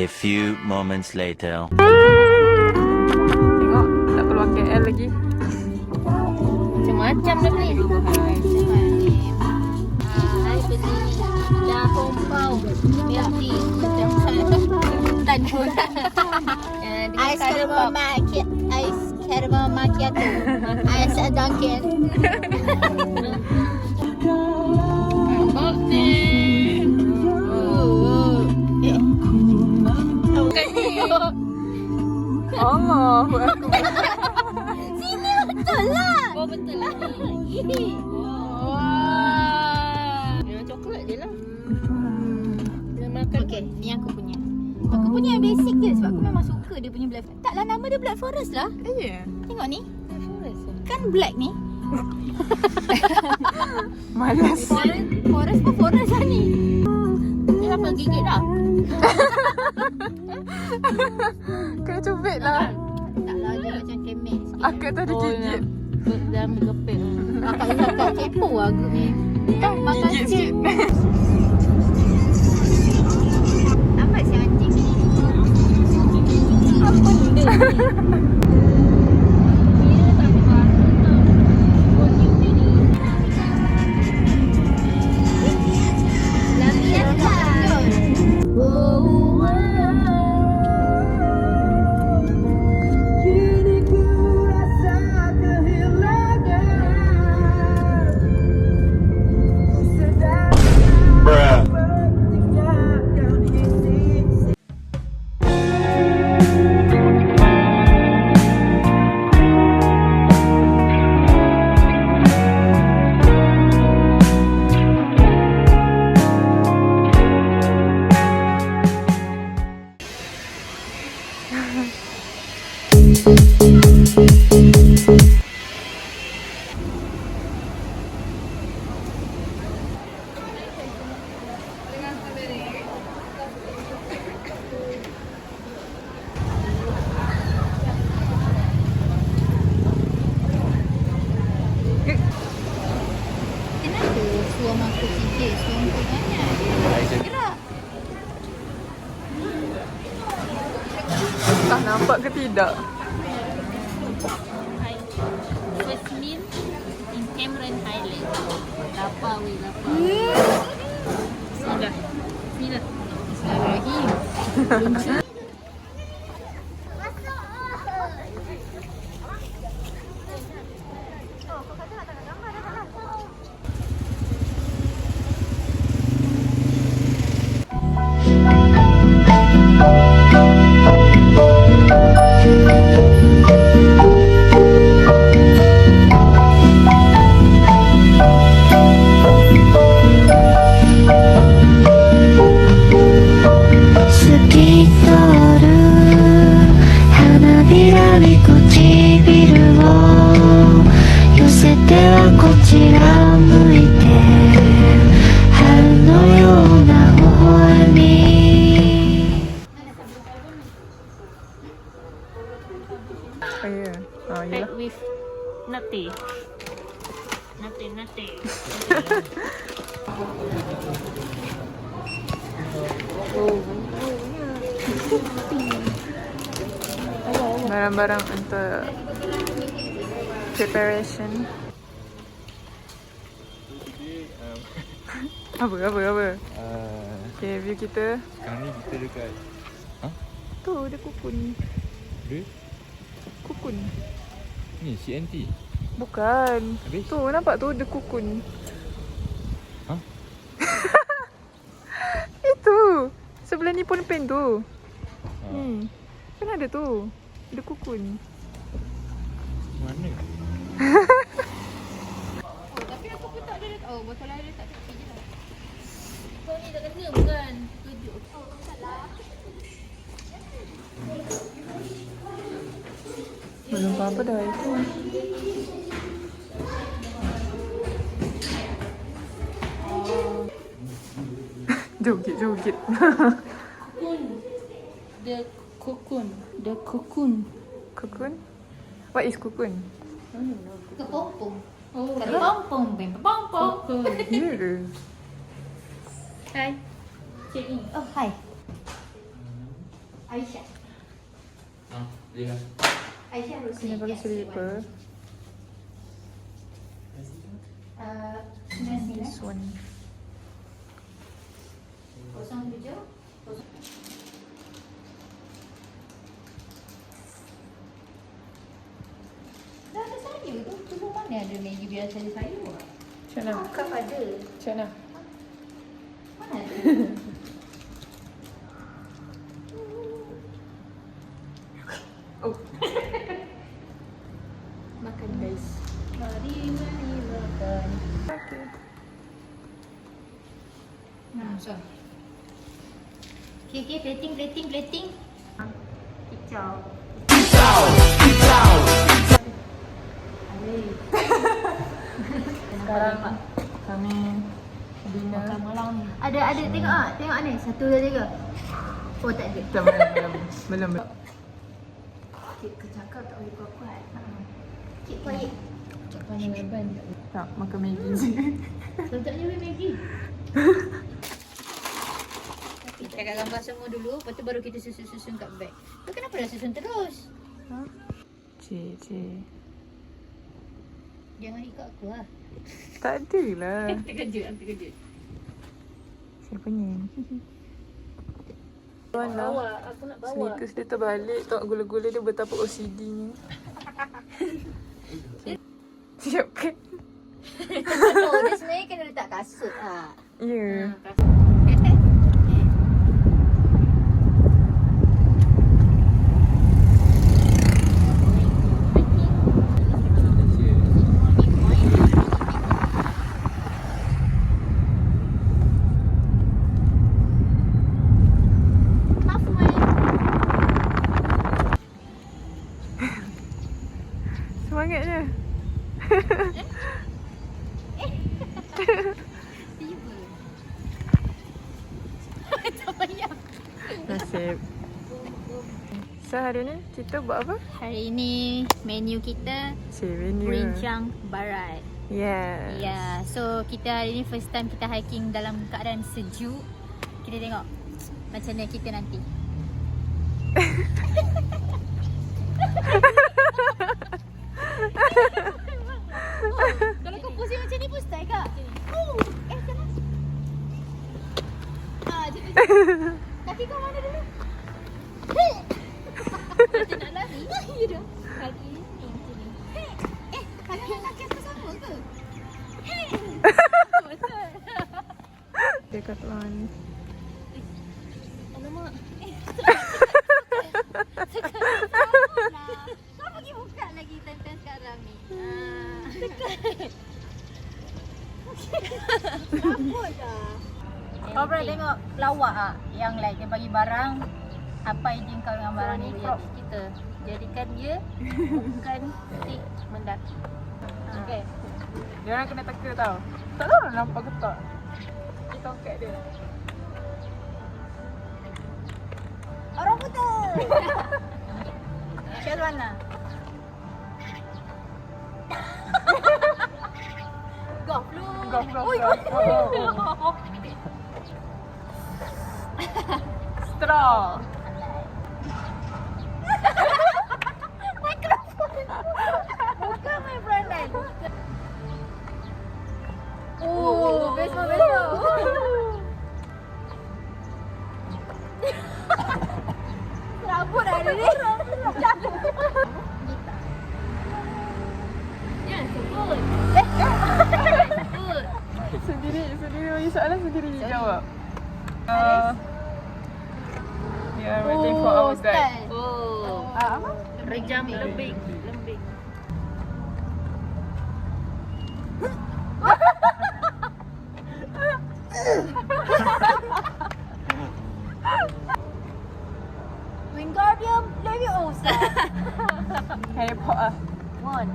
few moments later. Tengok, tak keluar KL lagi. Macam-macam dah beli. Hai beli dah kompau milk tea tan pun. Ais caramel macchiato. Ais Dunkin. Allah. Sini betul lah. Oh betul lah. Wah. Yang coklat je lah. Dia makan. Okey, ni aku punya. Aku punya yang basic je sebab aku memang suka dia punya black. Taklah nama dia Black Forest lah. Ya. Tengok ni. Black Forest. Kan black ni. Malas. Forest pun forest lah ni. Ni apa gigit dah? Kena cubit lah. Taklah dia macam kemek sikit. Akak tadi gigit. Dalam keping. Akak kepo lah grup ni. Makan Gigit sikit. sikit. Apa si anjing ni? Apa benda ni? Kenapa suam aku sikit, suam aku banyak? Gerak. Tak nampak ke tidak? First meal in Cameron Highland. Lapar weh, lapar. Bismillah. Bismillah. Bismillahirrahmanirrahim. Oh ya. Oh ya. Packed with nutty. Nutty. Barang-barang untuk preparation. Apa? Okay, view kita. Sekarang ni kita dekat Tu, dia kukun. Dia? Kukun. Ni CNT. Bukan. Habis? Tu, nampak tu, dia kukun. Hah? Itu. Sebelah Nippon Paint tu. Ha. Kan ada tu. Dia kukun. Mana? Tapi aku pun tak ada. Oh, botol air dia tak tepi je lah. Kau ni tak kena bukan? Tujuh. Oh, salah. Belum apa-apa dah itu. Joget. The cocoon. Cocoon? What is cocoon? Kepompong. Oh, kepompong. Ya ke? Hai. Cik ni. Oh, hai. Aisyah. Dia. Aisyah harus Sini pakai slipper. This one. 07. Dah ada sayur tu. Cuma mana ada Maggi biasa ada sayur? Macam mana? Kap ada. Macam mana? Mana ada? Oh. Makan guys. Mari makan. Okay. Nah, so. Okay, plating. Kicau. Sekarang kami dinner. Makan malam ni. Ada tengok ni. 1, 2, 3. Oh, tak ada. Belum. Cik kecakap tak boleh kuat-kuat. Cik quiet. Cak mana leban? Tak, makan Maggi je. Letaknya Maggi. Kita kat gambar semua dulu, lepas tu baru kita susun kat beg. Tu kenapa dah susun terus? Ha? Cik. Jangan ikut aku lah. Tak ada lah. Terkejut. Siapa ni? Bawa, aku nak bawa. Sneakers dia terbalik. Tengok gula-gula dia betapa OCD-nya. Siap kan? Oh, dia sebenarnya kena letak kasut lah. Ya. Semangatnya. Nasib. So hari ni kita buat apa? Hari ini menu kita Menu. Rincang Barat. Yes. Ya, so kita hari ni first time kita hiking dalam keadaan sejuk. Kita tengok macam mana kita nanti. Kalau kau pusing macam ni pun style kak. Sana. Macam tu. Kaki kau mana dulu? Macam nak lari. Ya dah. Kaki ni macam ni. Kaki aku sama ke? Betul. Decathlon. Alamak. Kau pergi buka lagi time-time sekarang ni. Rambut dah. Kau pernah tengok lawak tak? Yang like dia bagi barang. Apa izin kau dengan barang ni? Dia kita jadikan dia bukan stick mendaki. Okay. Dia orang kena teka tau. Tak tahu nak nampak ke tak. Kita tongkat dia. Orang betul. Syaz mana? Golf lu. Golf. Straw. Bukan main peranan. Oh, besok. Rambut ada ni. Ya, sebut. Sebut. Sendiri bagi soalan sendiri jawab. We are waiting for our guide. Oh. Apa? Rejam lembing. Wingardium Leviosa. Harry Potter. One.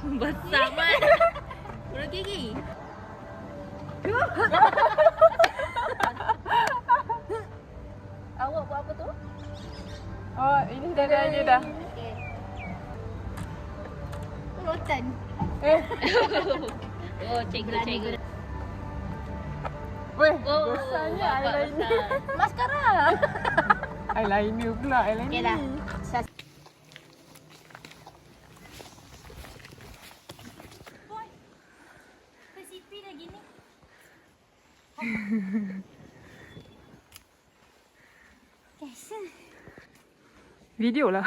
Besar man. Bulu gigi. Awak buat apa tu? Oh, ini dah ada aja dah. Okay. Rotan. Eh, Oh, cikgu. Weh, Oh, besarnya eyeliner. Maskara. Eyeliner pula, eyeliner. Okay lah. Boy, PCP lagi ni. Guys. Video lah.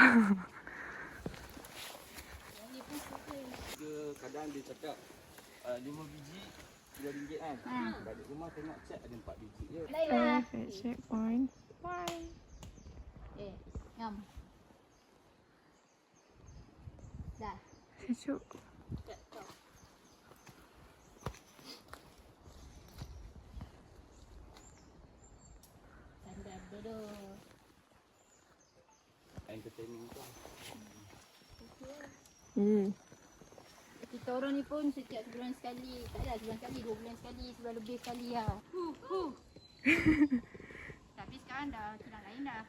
Kadang dia cakap 5 biji RM2 kan. Balik rumah tengok cek ada 4 biji je. Laila. Checkpoint. Bye. Ngam. Dah. Sejuk. Tanda duduk. Entertaining tu. Kita orang ni pun setiap sebulan sekali. Taklah sebulan sekali, 2 bulan sekali, sebulan lebih sekali lah. Tapi sekarang dah kilang lain dah.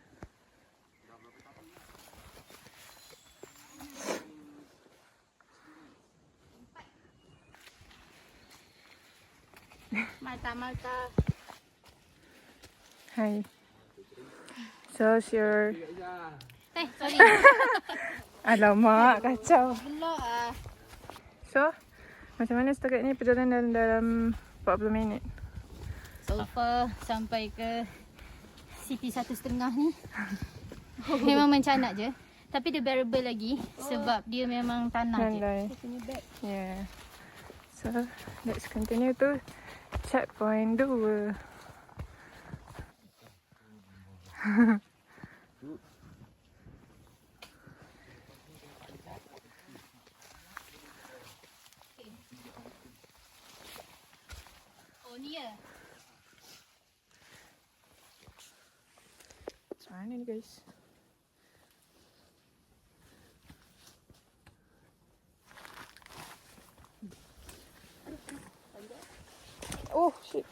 Malta. Hi. So, your... Sorry. Alamak, kacau. Gelak ah. So, macam mana setakat ni perjalanan dalam 40 minit? So far sampai ke city 1.5 ni. Memang mencanak je. Tapi dia bearable lagi sebab dia memang tanah je. Landai. Yeah. So, let's continue to checkpoint 2. Oh ni ya. Macam mana ni guys? Oh shit.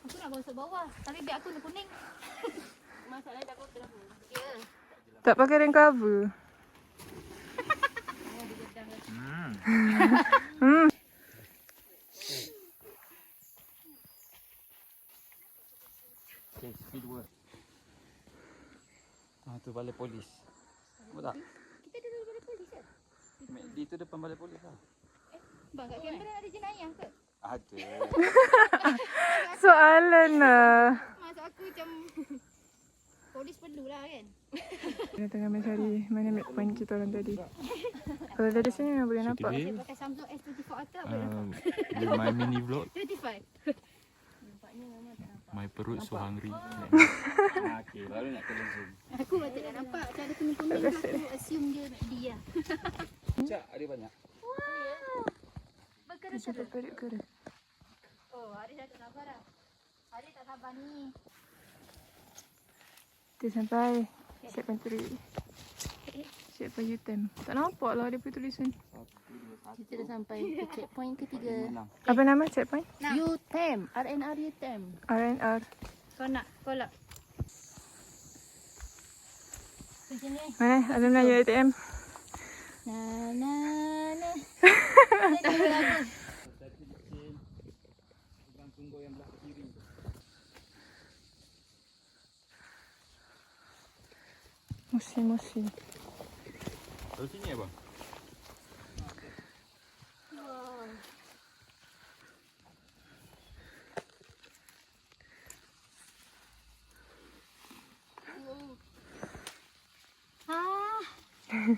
Aku nak gosok bawah. Tapi beg aku ni kuning. Masalah dah kotor aku. Ya. Tak pakai rain cover. Okay, speed work. Tu balai polis. Nampak tak? Kita duduk balai polis ke? Di tu depan balai polis lah. Bang, kat kamera ada jenayah ke? Ada. Soalan lah. Maksud aku macam polis perlulah kan? Kita tengah mencari mana map point kita orang tadi. Kalau dari sini memang boleh nampak. Saya pakai Samsung S24 Ultra boleh nampak. With my mini vlog, 25. Nampaknya memang tak nampak. my perut so hungry. Okay, baru nak kena zoom. Aku patut dah nampak. Macam ada kuning-kuning tu aku assume dia McD lah. Cak ada banyak. Berkeras Cuba perut ke? Oh, Haris dah tak sabar dah. Haris tak sabar ni. Kita sampai checkpoint 3. Checkpoint U-turn. Tak nampak lah dia punya tulisan. Kita dah sampai ke checkpoint ketiga. Apa nama checkpoint? U-Tem. RNR U-Tem. RNR. Kau nak kolak? Macam ni. Mana? Ada Melayu ATM. Na na na. Musim-musim. Tahu sini abang?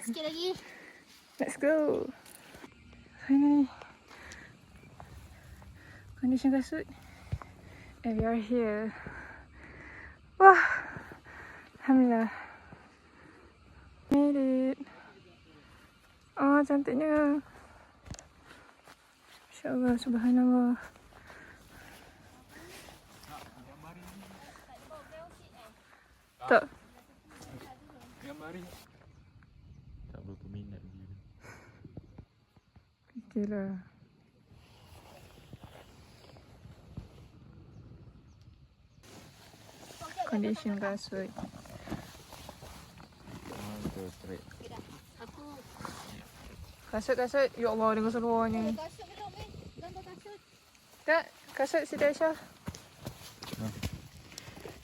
Sikit lagi. Let's go. Finally. Condition kasut. And we are here. Wah. Alhamdulillah. Made it. Oh, cantiknya. InsyaAllah, subhanallah. Tak. Gambarin. Tak berapa minat dia. Okay lah. Condition kasut. Straight. Aku Kasut-kasut. Ya Allah, dengan seluarnya. kasut belum gambar kasut. Tak, Kasut sini Aisyah.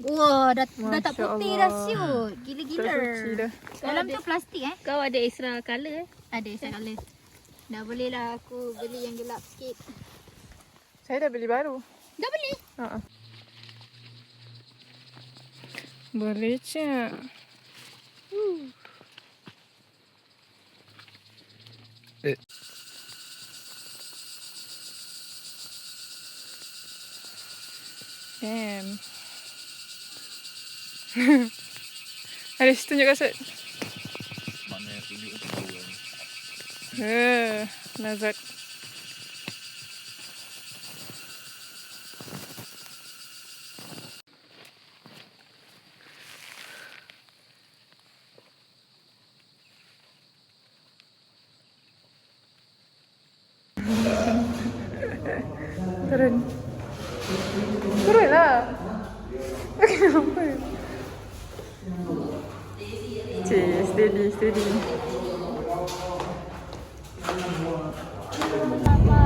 Wah, dah tak Masya putih dah Allah. siut. Tak Gila-gila. suci dah. Dalam tu plastik Kau ada extra colour Ada extra colour. Dah boleh lah aku beli yang gelap sikit. Saya dah beli baru. Dah beli? Ha. Boleh je. Damn. Ada situ tunjuk kasut. Mana yang tunjuk untuk tahu kan. Nazat. Turun. Turun lah. Kenapa? Cik, steady, steady. Apa